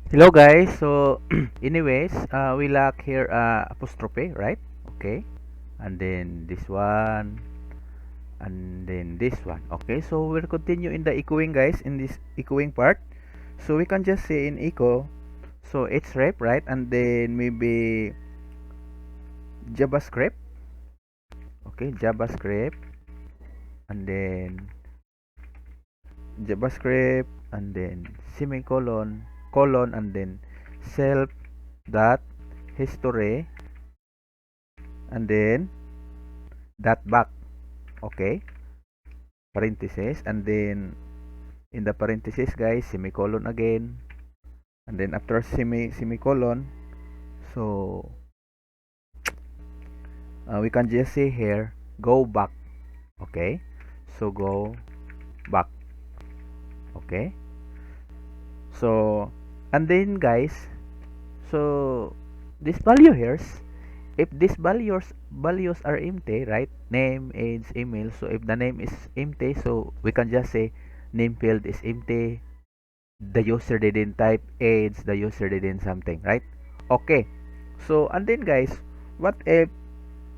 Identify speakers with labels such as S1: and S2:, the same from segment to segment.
S1: Hello guys. So anyways, we lack here apostrophe, right? Okay. And then this one and then this one. Okay, so we'll continue in the echoing guys in this echoing part. So we can just say in echo, so it's rep, right? And then maybe JavaScript. Okay, JavaScript and then JavaScript and then semicolon colon and then self dot history and then dot back. Okay, parenthesis and then in the parenthesis guys semicolon again and then after semicolon, so we can just say here go back. Okay, so go back. Okay, so and then guys, so this value here, if these values are empty, right? Name, age, email. So if the name is empty, so we can just say name field is empty, the user didn't type age, the user didn't something, right? Okay, so and then guys, what if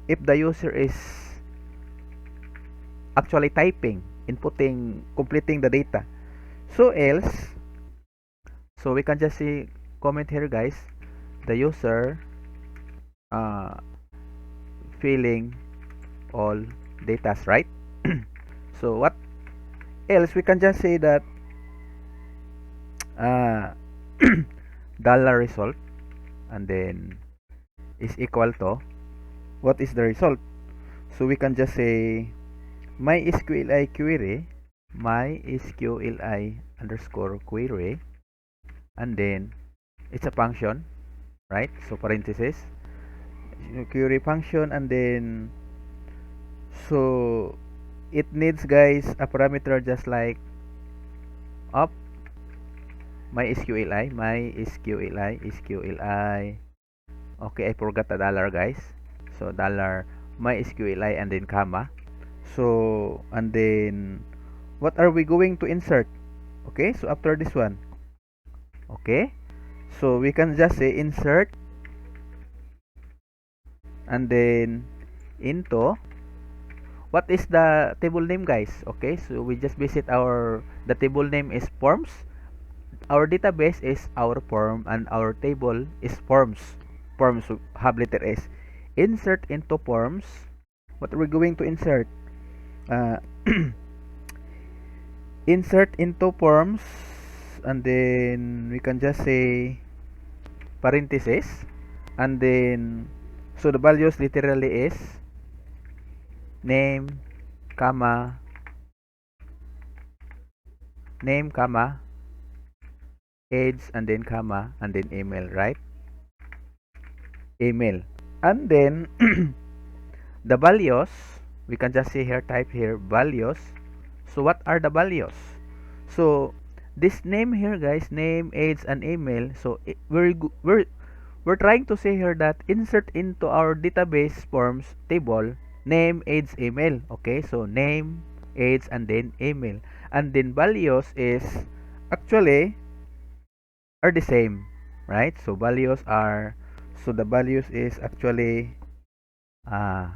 S1: the user is actually typing, inputting, completing the data? So else, so we can just see comment here guys, the user uh filling all datas, right? So what else, we can just say that uh dollar result and then is equal to what is the result. So we can just say mysqli query, mysqli underscore query, and then it's a function, right? So parenthesis query function and then so it needs guys a parameter just like up mysqli. Okay, I forgot the dollar guys. So dollar mysqli and then comma. So and then what are we going to insert? Okay, so after this one, okay, so we can just say insert and then into what is the table name guys. Okay, so we just visit our the table name is forms, our database is our form and our table is forms have letter S. Insert into forms, what are we going to insert? uh, Insert into forms and then we can just say parenthesis and then so the values literally is name comma name comma age and then comma and then email, right? Email and then the values, we can just see here, type here values. So what are the values? So this name here guys, name, age and email. So we're trying to say here that insert into our database forms table name, age, email. Okay, so name, age and then email, and then values is actually are the same, right? So values are, so the values is actually uh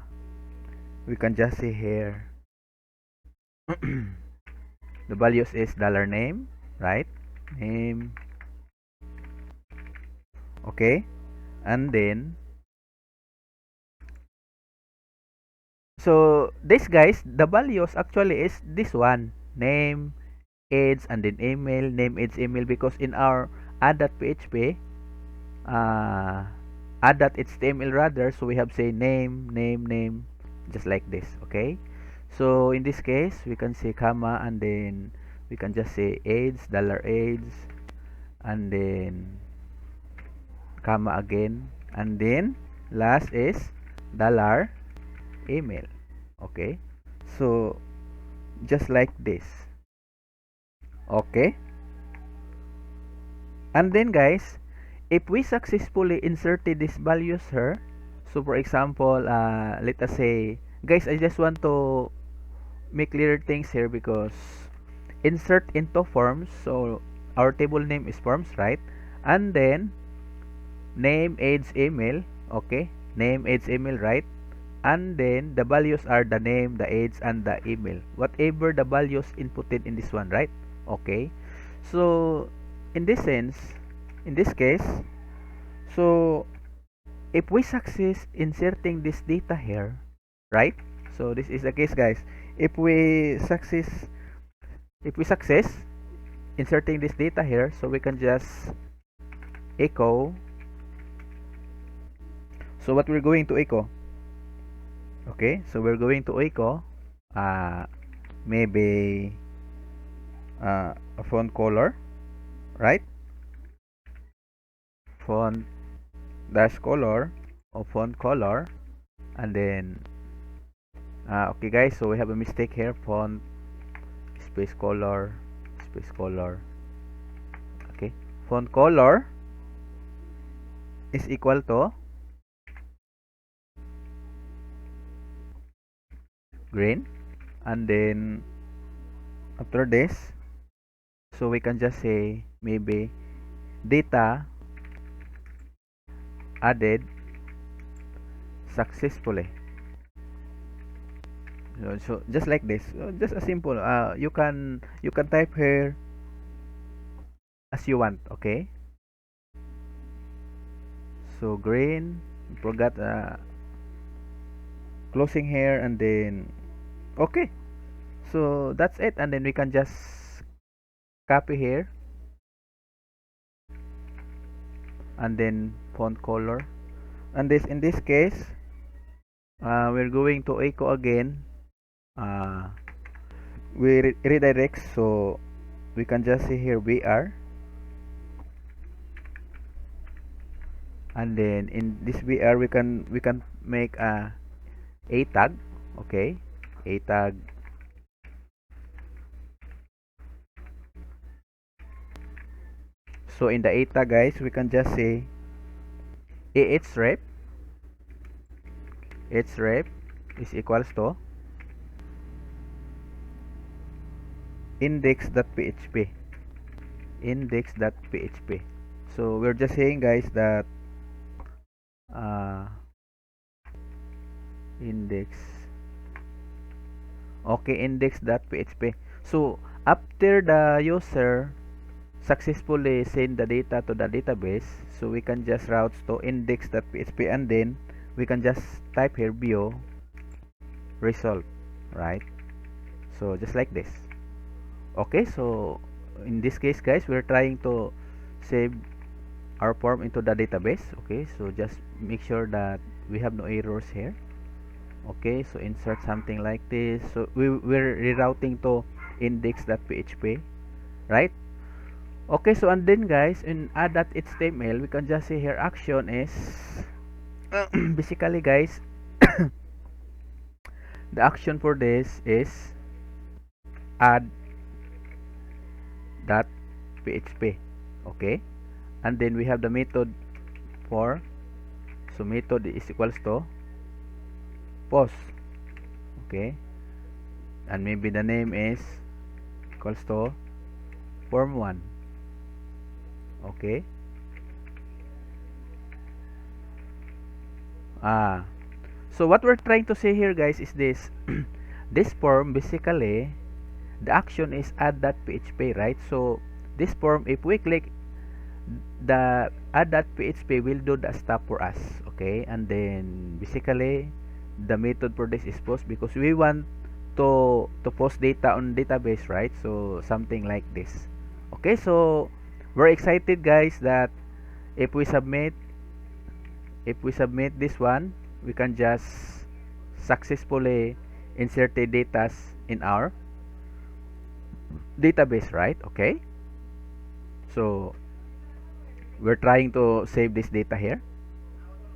S1: we can just see here the values is dollar name, right? Name. Okay, and then so this guys, the values actually is this one, name, age and then email, name, age, email, because in our add.php uh add.html rather, so we have say name, name, just like this. Okay, so in this case we can say comma and then we can just say age, dollar age and then comma again and then last is dollar email. Okay, so just like this. Okay, and then guys, if we successfully inserted these values here, so for example let us say guys, I just want to make clear things here because insert into forms, so our table name is forms, right? and then name, age, email. Okay, name, age, email, right? And then the values are the name, the age, and the email, whatever the values inputted in this one, right? Okay, so in this sense, in this case, so if we success inserting this data here, right? So this is the case, guys. If we success, if we success inserting this data here, so we can just echo. So what we're going to echo, okay, so we're going to echo uh maybe a font color, right? Font dash color or font color, and then okay guys, so we have a mistake here. Font space color, space color. Okay, font color is equal to green, and then after this, so we can just say maybe data added successfully. So just like this, just a simple, you can type here as you want. Okay, so green, forgot closing here, and then okay, so that's it, and then we can just copy here, and then font color, and this, in this case, we're going to echo again. We redirect, so we can just see here br, and then in this br we can make a tag. Okay, a tag, so in the a tag, guys, we can just say href, href is equals to index.php, index.php. So we're just saying, guys, that uh, index, okay, index.php. So after the user successfully send the data to the database, so we can just route to index.php, and then we can just type here view result, right? So just like this. Okay, so in this case, guys, we're trying to save our form into the database. Okay, so just make sure that we have no errors here. Okay, so insert something like this, so we're rerouting to index.php, right? Okay, so and then, guys, in add.html, we can just say here action is basically, guys, the action for this is add.php. Okay, and then we have the method for, so method is equals to post. Okay, and maybe the name is equals to form1. Okay, so what we're trying to say here, guys, is this this form, basically the action is add.php, right? So this form, if we click the add.php, will do the stuff for us. Okay, and then basically the method for this is post, because we want to post data on database, right? So something like this. Okay, so we're excited, guys, that if we submit this one, we can just successfully insert the data in our database, right? Okay, so we're trying to save this data here.